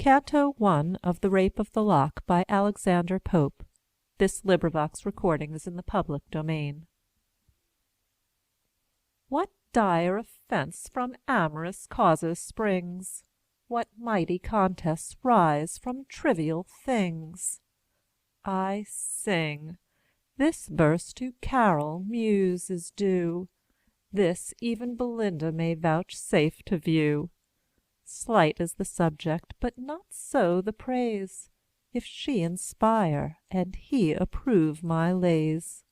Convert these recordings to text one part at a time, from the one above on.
Canto I of The Rape of the Lock by Alexander Pope. Recording is in the public domain. What dire offence from amorous causes springs? What mighty contests rise from trivial things? I sing. This verse to Caryll, muse, is due. This even Belinda may vouchsafe to view. Slight is the subject, but not so the praise, if she inspire, and he approve my lays.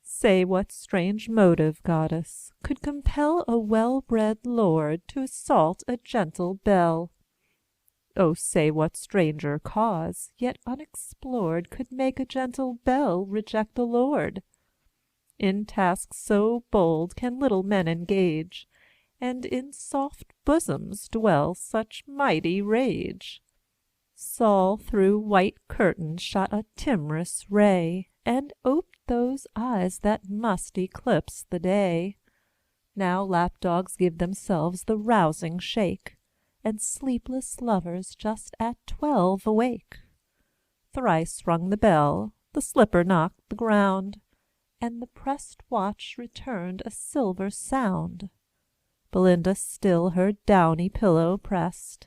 Say what strange motive, goddess, could compel a well-bred lord to assault a gentle belle? Oh, say what stranger cause, yet unexplored, could make a gentle belle reject a lord? In tasks so bold can little men engage, and in soft bosoms dwell such mighty rage. Saul through white curtains shot a timorous ray, and oped those eyes that must eclipse the day. Now lapdogs give themselves the rousing shake, and sleepless lovers just at 12 awake. Thrice rung the bell, the slipper knocked the ground, and the pressed watch returned a silver sound. Belinda still her downy pillow pressed,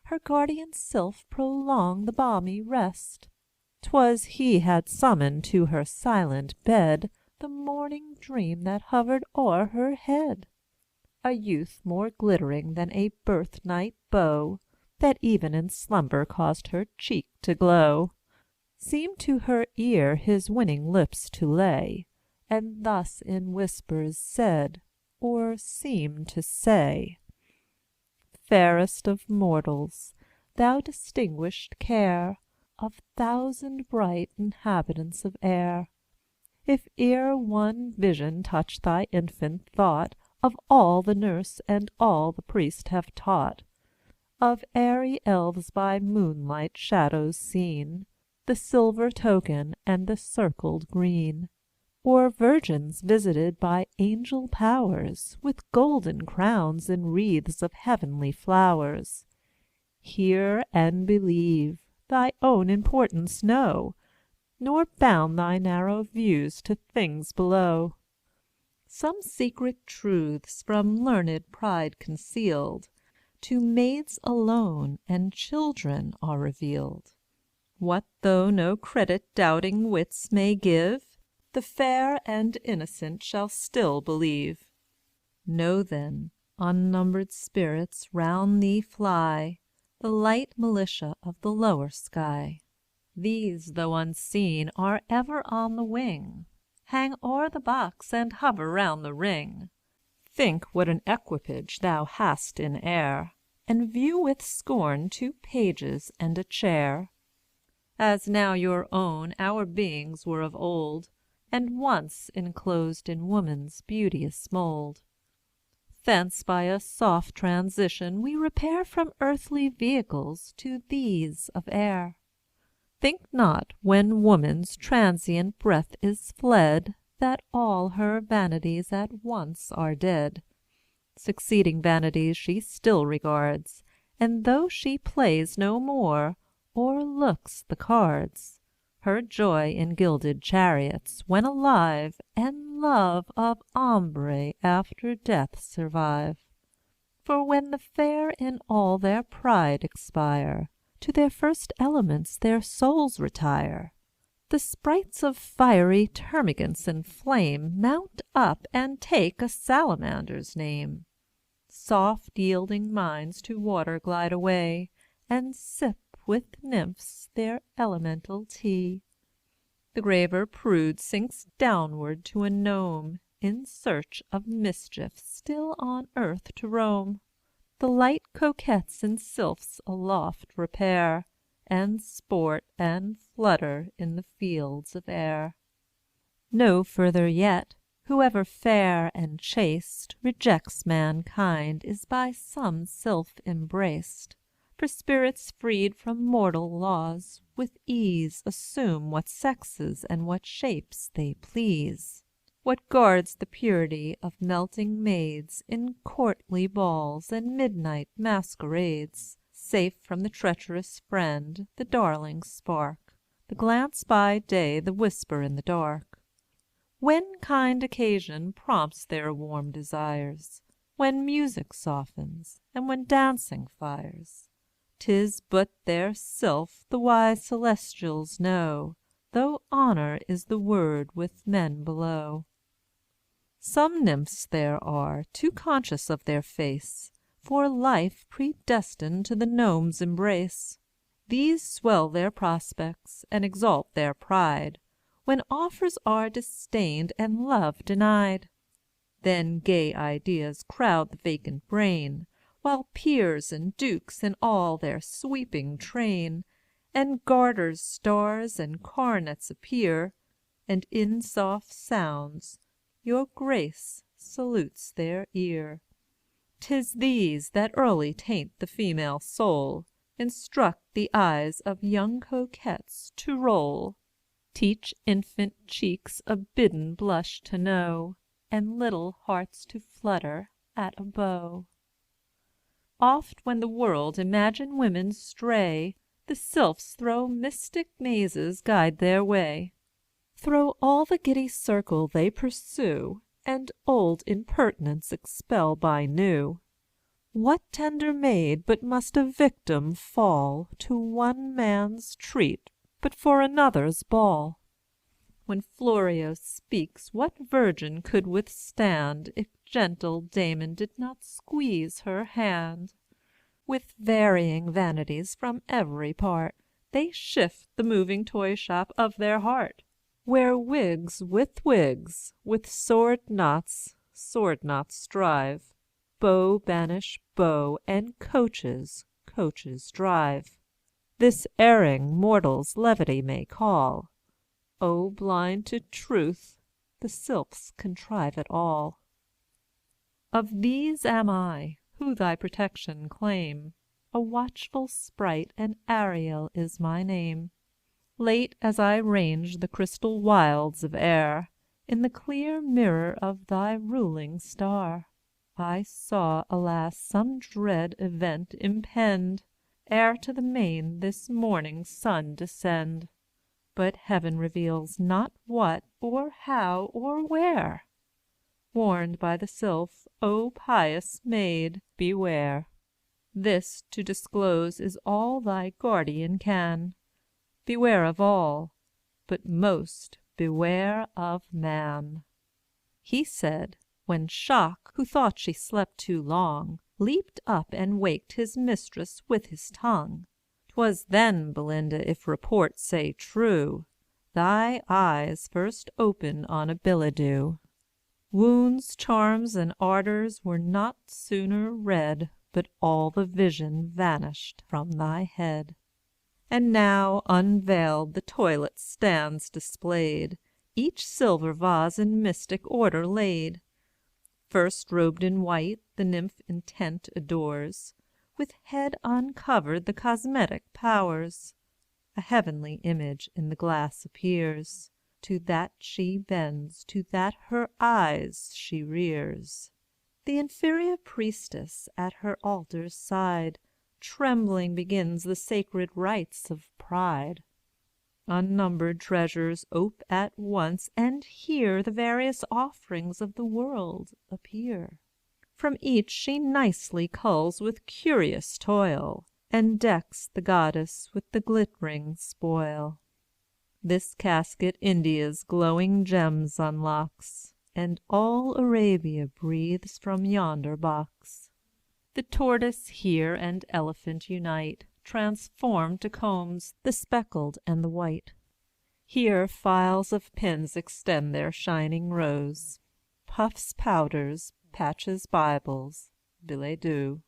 her guardian sylph prolonged the balmy rest. 'Twas he had summoned to her silent bed the morning dream that hovered o'er her head, a youth more glittering than a birthnight bow, that even in slumber caused her cheek to glow, seemed to her ear his winning lips to lay, and thus in whispers said, or seemed to say: Fairest of mortals, thou distinguished care Of thousand bright inhabitants of air, if e'er one vision touch thy infant thought Of all the nurse and all the priest have taught, Of airy elves by moonlight shadows seen, The silver token and the circled green, or virgins visited by angel powers, With golden crowns and wreaths of heavenly flowers, hear and believe, thy own importance know, Nor bound thy narrow views to things below. Some secret truths from learned pride concealed, To maids alone and children are revealed. What though no credit doubting wits may give, The fair and innocent shall still believe. Know then, unnumbered spirits round thee fly, The light militia of the lower sky. These, though unseen, are ever on the wing, Hang o'er the box and hover round the ring. Think what an equipage thou hast in air, And view with scorn 2 pages and a chair. As now your own our beings were of old, And once enclosed in woman's beauteous mould. Thence by a soft transition we repair From earthly vehicles to these of air. Think not, when woman's transient breath is fled, That all her vanities at once are dead. Succeeding vanities she still regards, And though she plays no more, or looks the cards, Her joy in gilded chariots, when alive, And love of ombre after death survive. For when the fair in all their pride expire, To their first elements their souls retire. The sprites of fiery termagants and flame Mount up and take a salamander's name. Soft yielding minds to water glide away, And sip with nymphs their elemental tea. The graver prude sinks downward to a gnome, In search of mischief still on earth to roam. The light coquettes in sylphs aloft repair, And sport and flutter in the fields of air. No further yet, whoever fair and chaste Rejects mankind is by some sylph embraced. For spirits freed from mortal laws, with ease Assume what sexes and what shapes they please. What guards the purity of melting maids In courtly balls and midnight masquerades, safe from the treacherous friend, the darling spark, the glance by day, the whisper in the dark. When kind occasion prompts their warm desires, when music softens, and when dancing fires, 'tis but their sylph the wise celestials know, though honour is the word with men below. Some nymphs there are, too conscious of their face, for life predestined to the gnome's embrace. These swell their prospects, and exalt their pride, when offers are disdained and love denied. Then gay ideas crowd the vacant brain, while peers and dukes in all their sweeping train, and garters, stars, and cornets appear, and in soft sounds your grace salutes their ear. 'Tis these that early taint the female soul, instruct the eyes of young coquettes to roll, teach infant cheeks a bidden blush to know, and little hearts to flutter at a beau. Oft when the world imagine women stray, the sylphs through mystic mazes guide their way, through all the giddy circle they pursue, and old impertinence expel by new. What tender maid but must a victim fall to one man's treat, but for another's ball? When Florio speaks, what virgin could withstand, if gentle Damon did not squeeze her hand? With varying vanities from every part, they shift the moving toy shop of their heart, where wigs, with sword knots strive, beaux banish beaux, and coaches drive. This erring mortals levity may call, O blind to truth, the sylphs contrive it all. Of these am I, who thy protection claim, a watchful sprite, and Ariel is my name. Late as I range the crystal wilds of air, in the clear mirror of thy ruling star, I saw, alas, some dread event impend, ere to the main this morning sun descend. But heaven reveals not what, or how, or where. Warned by the sylph, O pious maid, beware! This to disclose is all thy guardian can. Beware of all, but most beware of man. He said, when Shock, who thought she slept too long, leaped up and waked his mistress with his tongue. 'Twas then, Belinda, if report say true, thy eyes first opened on a billet-doux. Wounds, charms, and ardours were not sooner read, but all the vision vanished from thy head. And now, unveiled, the toilet stands displayed, each silver vase in mystic order laid. First robed in white, the nymph intent adores, with head uncovered the cosmetic powers. A heavenly image in the glass appears, to that she bends, to that her eyes she rears. The inferior priestess at her altar's side, trembling begins the sacred rites of pride. Unnumbered treasures ope at once, and here the various offerings of the world appear. From each she nicely culls with curious toil, and decks the goddess with the glittering spoil. This casket India's glowing gems unlocks, and all Arabia breathes from yonder box. The tortoise here and elephant unite, transformed to combs the speckled and the white. Here files of pins extend their shining rows, puffs powders, patches Bibles, billets-doux.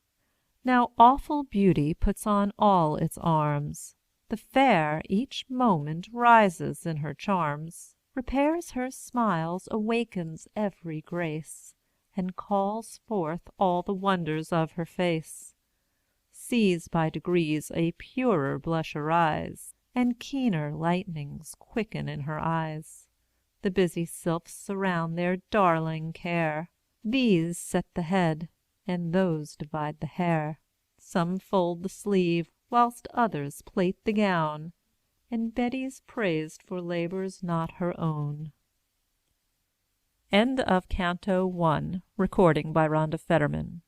Now awful beauty puts on all its arms, the fair each moment rises in her charms, repairs her smiles, awakens every grace, and calls forth all the wonders of her face. Sees by degrees a purer blush arise, and keener lightnings quicken in her eyes. The busy sylphs surround their darling care, these set the head, and those divide the hair. Some fold the sleeve, whilst others plait the gown, And Betty's praised for labours not her own. End of Canto I. Recording by Rhonda Fetterman.